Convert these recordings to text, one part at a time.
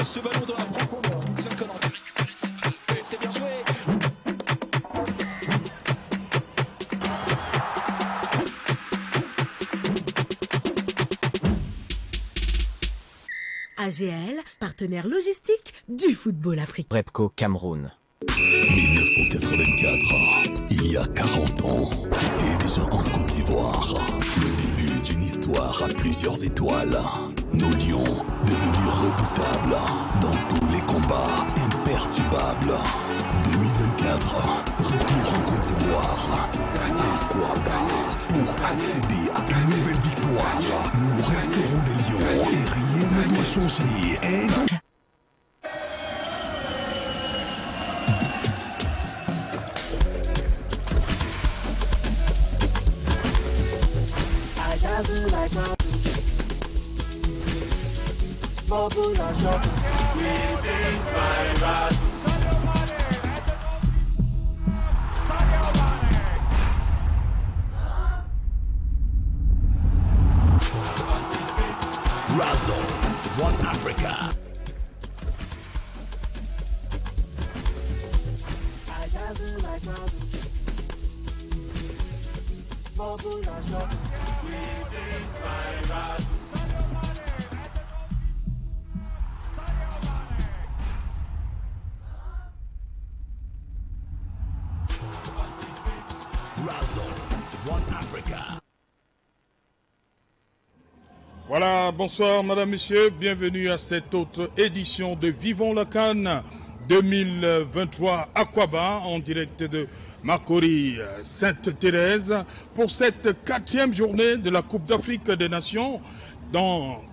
Ce ballon dans la profondeur. Seul Conor qui récupère cette balle. C'est bien joué. AGL, partenaire logistique du football africain. Repco Cameroun. 1984, il y a 40 ans, c'était déjà en Côte d'Ivoire. Le début d'une histoire à plusieurs étoiles. Nos lions, devenus redoutables dans tous les combats, imperturbables. 2024, retour en Côte d'Ivoire. Aquaba, pour accéder à de nouvelles victoires. Nous resterons des lions et rien ne doit changer. Razzle, One Africa. Razzle, One Africa. Voilà, bonsoir madame, messieurs, bienvenue à cette autre édition de Vivons la CAN 2023 Aquaba en direct de Makori Sainte-Thérèse pour cette 4e journée de la Coupe d'Afrique des Nations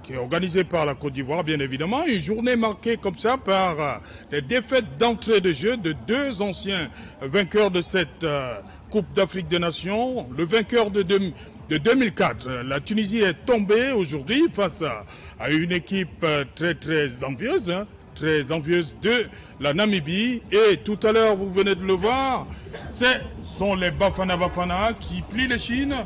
qui est organisée par la Côte d'Ivoire bien évidemment, une journée marquée comme ça par les défaites d'entrée de jeu de 2 anciens vainqueurs de cette Coupe d'Afrique des Nations, le vainqueur de 2004. La Tunisie est tombée aujourd'hui face à une équipe très envieuse, très envieuse de la Namibie. Et tout à l'heure, vous venez de le voir, ce sont les Bafana Bafana qui plient les chines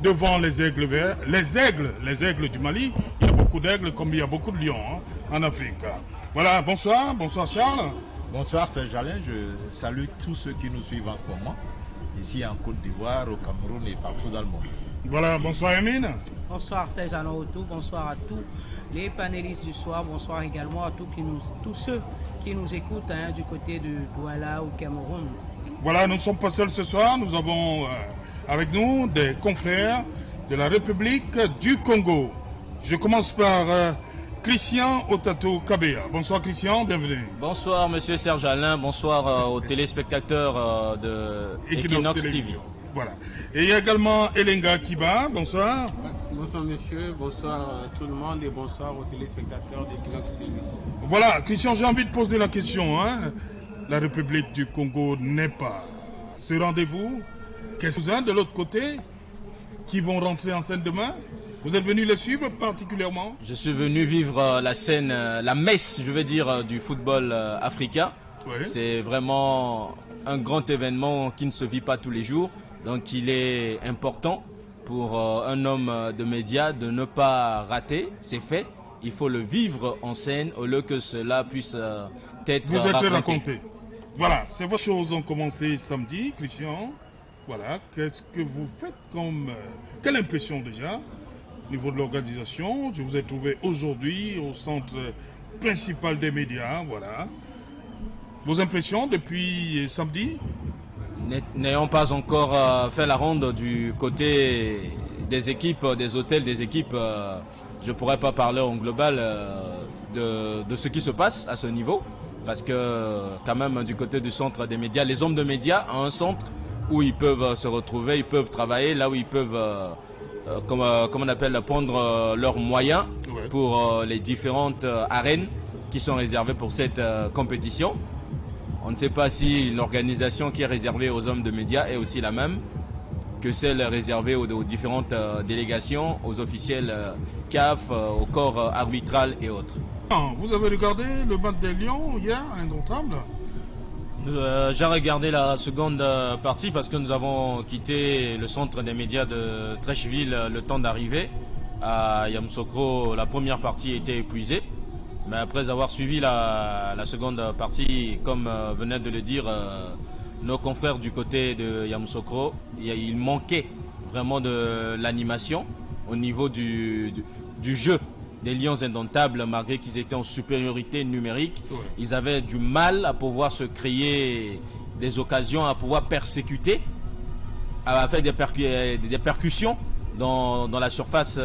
devant les aigles verts, les aigles du Mali. Il y a beaucoup d'aigles comme il y a beaucoup de lions en Afrique. Voilà, bonsoir Charles. Bonsoir Serge Alain, je salue tous ceux qui nous suivent en ce moment, ici en Côte d'Ivoire, au Cameroun et partout dans le monde. Voilà, bonsoir Emine. Bonsoir Serge Alain Autou, bonsoir à tous les panélistes du soir, bonsoir également à tous ceux qui nous écoutent du côté de Douala au Cameroun. Voilà, nous ne sommes pas seuls ce soir, nous avons avec nous des confrères de la République du Congo. Je commence par Christian Otato Kabea. Bonsoir Christian, bienvenue. Bonsoir monsieur Serge Alain, bonsoir aux téléspectateurs de Equinox TV. Voilà. Et il y a également Elenga Kiba, bonsoir. Bonsoir monsieur, bonsoir tout le monde et bonsoir aux téléspectateurs d'Equinox TV. Voilà, Christian, j'ai envie de poser la question. La République du Congo n'est pas ce rendez-vous. Qu'est-ce que de l'autre côté qui vont rentrer en scène demain? Vous êtes venu les suivre particulièrement? Je suis venu vivre la scène, la messe, je veux dire, du football africain. Oui. C'est vraiment un grand événement qui ne se vit pas tous les jours. Donc il est important pour un homme de médias de ne pas rater ces faits. Il faut le vivre en scène au lieu que cela puisse être raconté. Voilà, ces choses ont commencé samedi, Christian. Voilà, qu'est-ce que vous faites comme... quelle impression déjà au niveau de l'organisation? Je vous ai trouvé aujourd'hui au centre principal des médias, voilà. Vos impressions depuis samedi? N'ayant pas encore fait la ronde du côté des équipes, des hôtels, des équipes, je ne pourrais pas parler en global de ce qui se passe à ce niveau. Parce que quand même du côté du centre des médias, les hommes de médias ont un centre où ils peuvent se retrouver, ils peuvent travailler, là où ils peuvent, comme on appelle, prendre leurs moyens pour les différentes arènes qui sont réservées pour cette compétition. On ne sait pas si l'organisation qui est réservée aux hommes de médias est aussi la même que celle réservée aux différentes délégations, aux officiels CAF, au corps arbitral et autres. Vous avez regardé le match des Lions hier, indomptable? J'ai regardé la seconde partie parce que nous avons quitté le centre des médias de Trècheville le temps d'arriver à Yamoussoukro. La première partie était épuisée, mais après avoir suivi la seconde partie, comme venaient de le dire nos confrères du côté de Yamoussoukro, il manquait vraiment de l'animation au niveau du jeu des Lions indomptables. Malgré qu'ils étaient en supériorité numérique, ouais, ils avaient du mal à pouvoir se créer des occasions, à pouvoir persécuter, à faire des percussions dans la surface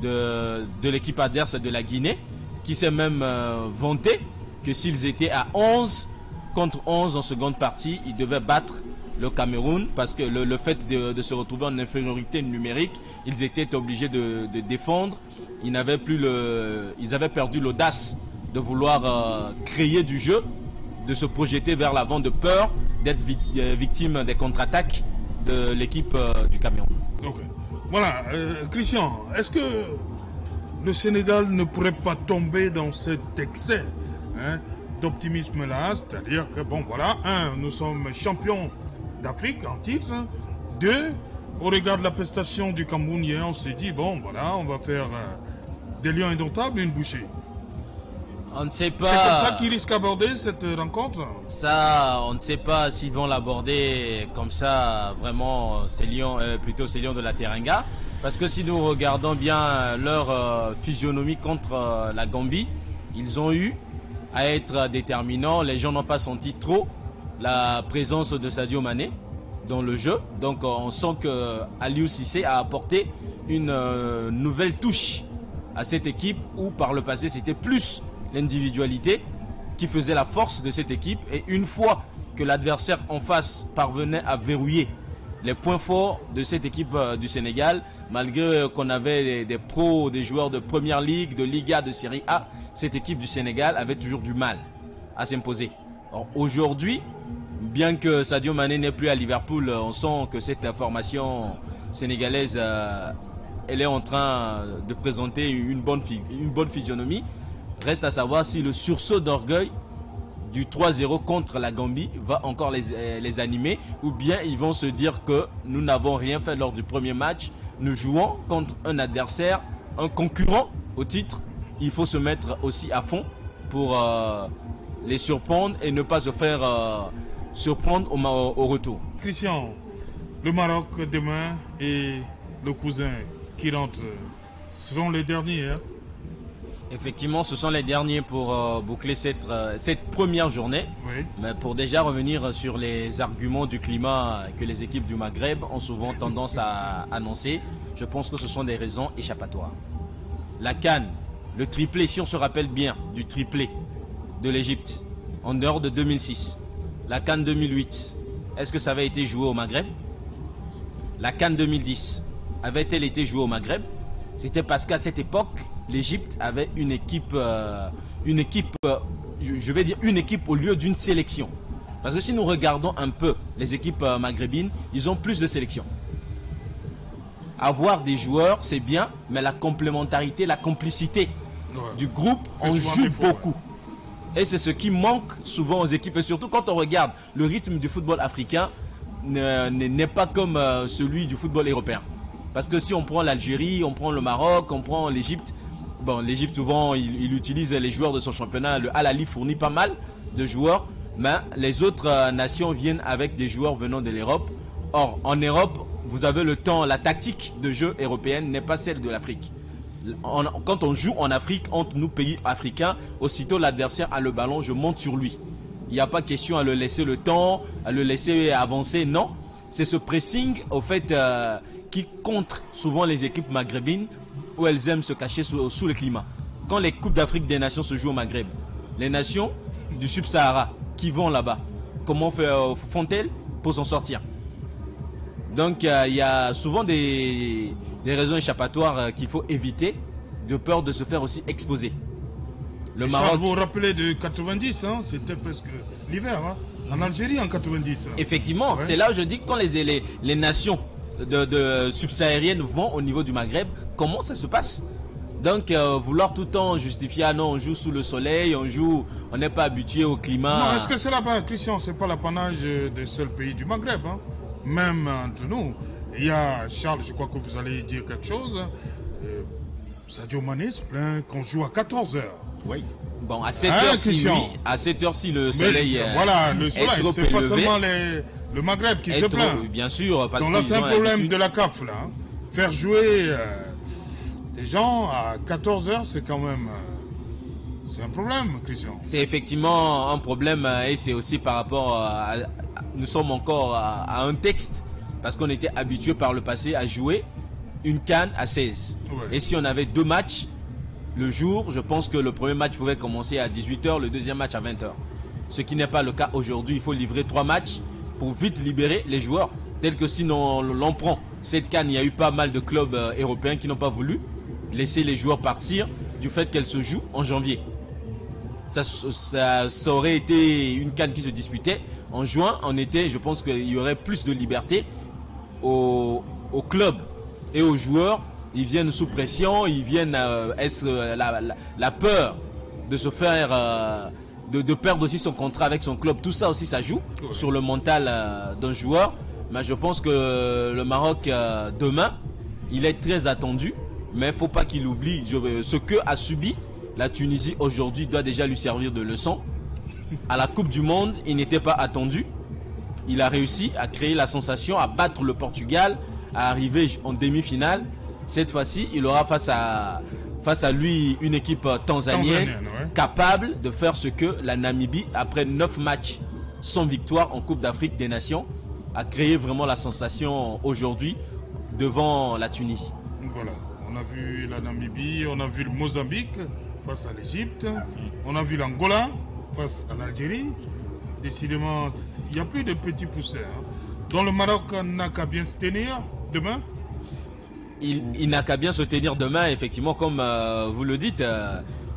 de l'équipe adverse de la Guinée, qui s'est même vanté que s'ils étaient à 11 contre 11 en seconde partie, ils devaient battre le Cameroun, parce que le fait de se retrouver en infériorité numérique, ils étaient obligés de défendre. Ils avaient perdu l'audace de vouloir créer du jeu, de se projeter vers l'avant, de peur d'être victime des contre-attaques de l'équipe du Cameroun. Okay. Voilà, Christian, est-ce que le Sénégal ne pourrait pas tomber dans cet excès d'optimisme-là? C'est-à-dire que, bon voilà, nous sommes champions d'Afrique en titre. 2, au regard de la prestation du Cameroun hier, on s'est dit, bon voilà, on va faire des Lions indomptables et une bouchée. On ne sait pas. C'est comme ça qu'ils risquent d'aborder cette rencontre? Ça, on ne sait pas s'ils vont l'aborder comme ça, vraiment, ces Lions de la Teranga. Parce que si nous regardons bien leur physionomie contre la Gambie, ils ont eu à être déterminants. Les gens n'ont pas senti trop la présence de Sadio Mané dans le jeu. Donc on sent que Aliou Cissé a apporté une nouvelle touche à cette équipe, où par le passé c'était plus l'individualité qui faisait la force de cette équipe. Et une fois que l'adversaire en face parvenait à verrouiller les points forts de cette équipe du Sénégal, malgré qu'on avait des pros, des joueurs de première ligue, de Liga, de Série A, cette équipe du Sénégal avait toujours du mal à s'imposer. Aujourd'hui, bien que Sadio Mané n'est plus à Liverpool, on sent que cette formation sénégalaise elle est en train de présenter une bonne physionomie. Reste à savoir si le sursaut d'orgueil du 3-0 contre la Gambie va encore les animer, ou bien ils vont se dire que nous n'avons rien fait lors du premier match. Nous jouons contre un adversaire, un concurrent au titre. Il faut se mettre aussi à fond pour les surprendre et ne pas se faire surprendre au retour. Christian, le Maroc demain et le cousin qui rentre, ce sont les derniers, hein? Effectivement, ce sont les derniers pour boucler cette première journée. Oui. Mais pour déjà revenir sur les arguments du climat que les équipes du Maghreb ont souvent tendance à annoncer, je pense que ce sont des raisons échappatoires. La CAN, le triplé, si on se rappelle bien du triplé de l'Égypte en dehors de 2006, la CAN 2008, est-ce que ça avait été joué au Maghreb? La CAN 2010, avait-elle été jouée au Maghreb? C'était parce qu'à cette époque, l'Égypte avait une équipe au lieu d'une sélection. Parce que si nous regardons un peu les équipes maghrébines, ils ont plus de sélections. Avoir des joueurs, c'est bien, mais la complémentarité, la complicité du groupe, on joue beaucoup. Et c'est ce qui manque souvent aux équipes. Et surtout quand on regarde le rythme du football africain, n'est pas comme celui du football européen. Parce que si on prend l'Algérie, on prend le Maroc, on prend l'Égypte, bon, l'Égypte souvent il utilise les joueurs de son championnat. Le Al Ahly fournit pas mal de joueurs, mais les autres nations viennent avec des joueurs venant de l'Europe. Or, en Europe, vous avez le temps, la tactique de jeu européenne n'est pas celle de l'Afrique. Quand on joue en Afrique, entre nous pays africains, aussitôt l'adversaire a le ballon, je monte sur lui. Il n'y a pas question à le laisser le temps, à le laisser avancer, non. C'est ce pressing, au fait, qui contre souvent les équipes maghrébines, où elles aiment se cacher sous le climat. Quand les Coupes d'Afrique des Nations se jouent au Maghreb, les nations du Sub-Sahara qui vont là-bas, comment font-elles pour s'en sortir? Donc il y a souvent des raisons échappatoires qu'il faut éviter, de peur de se faire aussi exposer. Le Maroc, ça vous rappelez de 90, hein, c'était presque l'hiver, hein, en Algérie en 90. Effectivement, ouais. C'est là où je dis que quand les nations subsahariennes vont au niveau du Maghreb, comment ça se passe? Donc, vouloir tout le temps justifier, ah non, on joue sous le soleil, on n'est pas habitué au climat. Non, est-ce que c'est là-bas, Christian, c'est pas l'apanage des seuls pays du Maghreb, hein? Même entre nous. Il y a Charles, je crois que vous allez dire quelque chose. Sadio Mané se plaint qu'on joue à 14h. Oui. Bon, à 7h, oui. À 7h, le soleil voilà, le soleil, c'est pas seulement le Maghreb qui se plaint. Bien sûr, parce que donc là, c'est un problème de la CAF, là. Hein. Faire jouer des gens à 14h, c'est quand même... c'est un problème, Christian. C'est effectivement un problème et c'est aussi par rapport à... Nous sommes encore à un texte, parce qu'on était habitué par le passé à jouer une CAN à 16. Ouais. Et si on avait 2 matchs le jour, je pense que le premier match pouvait commencer à 18h, le deuxième match à 20h. Ce qui n'est pas le cas aujourd'hui. Il faut livrer 3 matchs pour vite libérer les joueurs. Tel que sinon l'on prend cette CAN, il y a eu pas mal de clubs européens qui n'ont pas voulu laisser les joueurs partir du fait qu'elle se joue en janvier. Ça aurait été une CAN qui se disputait en juin, en été. Je pense qu'il y aurait plus de liberté aux clubs et aux joueurs. Ils viennent sous pression, ils viennent la peur de se faire, de perdre aussi son contrat avec son club. Tout ça aussi, ça joue sur le mental d'un joueur. Mais je pense que le Maroc, demain, il est très attendu. Mais il ne faut pas qu'il oublie ce que a subi la Tunisie aujourd'hui doit déjà lui servir de leçon. À la Coupe du Monde, il n'était pas attendu. Il a réussi à créer la sensation, à battre le Portugal, à arriver en demi-finale. Cette fois-ci, il aura face à lui une équipe tanzanienne capable de faire ce que la Namibie, après 9 matchs sans victoire en Coupe d'Afrique des Nations, a créé vraiment la sensation aujourd'hui devant la Tunisie. Voilà, on a vu la Namibie, on a vu le Mozambique face à l'Égypte, on a vu l'Angola face à l'Algérie. Décidément, il n'y a plus de petits poussins. Hein. Donc le Maroc n'a qu'à bien se tenir demain. Il n'a qu'à bien se tenir demain, effectivement, comme vous le dites.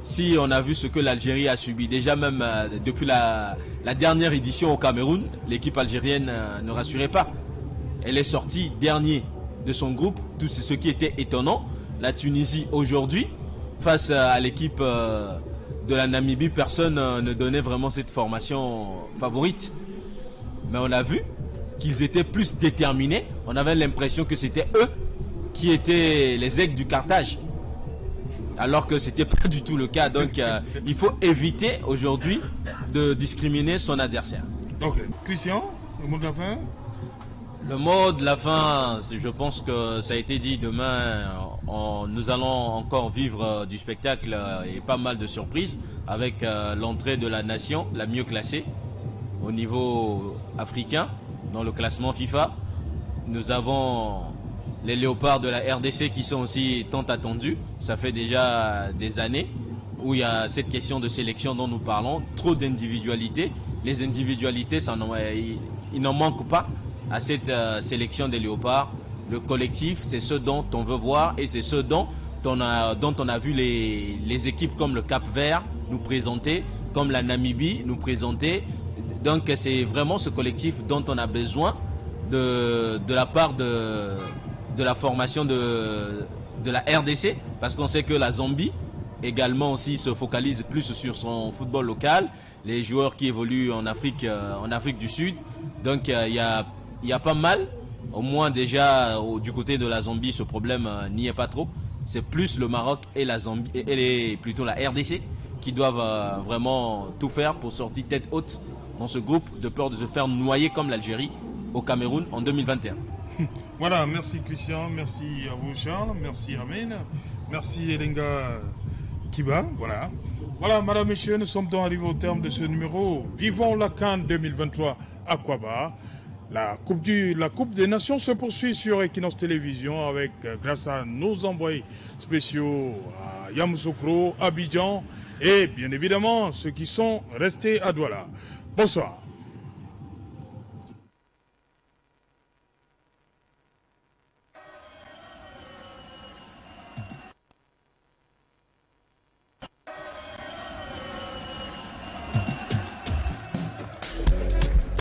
Si on a vu ce que l'Algérie a subi, déjà même depuis la dernière édition au Cameroun, l'équipe algérienne ne rassurait pas. Elle est sortie dernier de son groupe, tout ce qui était étonnant. La Tunisie aujourd'hui, face à l'équipe de la Namibie, personne ne donnait vraiment cette formation favorite. Mais on a vu qu'ils étaient plus déterminés. On avait l'impression que c'était eux qui étaient les aigles du Carthage. Alors que ce n'était pas du tout le cas. Donc il faut éviter aujourd'hui de discriminer son adversaire. Ok. Christian, le mot de la fin? Le mot de la fin, je pense que ça a été dit. Demain, nous allons encore vivre du spectacle et pas mal de surprises avec l'entrée de la nation la mieux classée au niveau africain dans le classement FIFA. Nous avons les léopards de la RDC qui sont aussi tant attendus. Ça fait déjà des années où il y a cette question de sélection dont nous parlons. Trop d'individualités. Les individualités, il n'en manque pas à cette sélection des léopards. Le collectif, c'est ce dont on veut voir et c'est ce dont on a vu les équipes comme le Cap-Vert nous présenter, comme la Namibie nous présenter. Donc c'est vraiment ce collectif dont on a besoin de la part de la formation de la RDC, parce qu'on sait que la Zambie également aussi se focalise plus sur son football local, les joueurs qui évoluent en Afrique du Sud. Donc il y a pas mal, au moins déjà du côté de la Zambie, ce problème n'y est pas trop. C'est plus le Maroc et la Zambie, et plutôt la RDC qui doivent vraiment tout faire pour sortir tête haute dans ce groupe, de peur de se faire noyer comme l'Algérie au Cameroun en 2021. Voilà, merci Christian, merci à vous Charles, merci Amin, merci Elenga Kiba, voilà. Voilà, madame, messieurs, nous sommes donc arrivés au terme de ce numéro. Vivons la CAN 2023 à Kwaba. La Coupe des Nations se poursuit sur Equinox Télévision avec, grâce à nos envoyés spéciaux à Yamoussoukro, Abidjan et bien évidemment ceux qui sont restés à Douala. Bonsoir.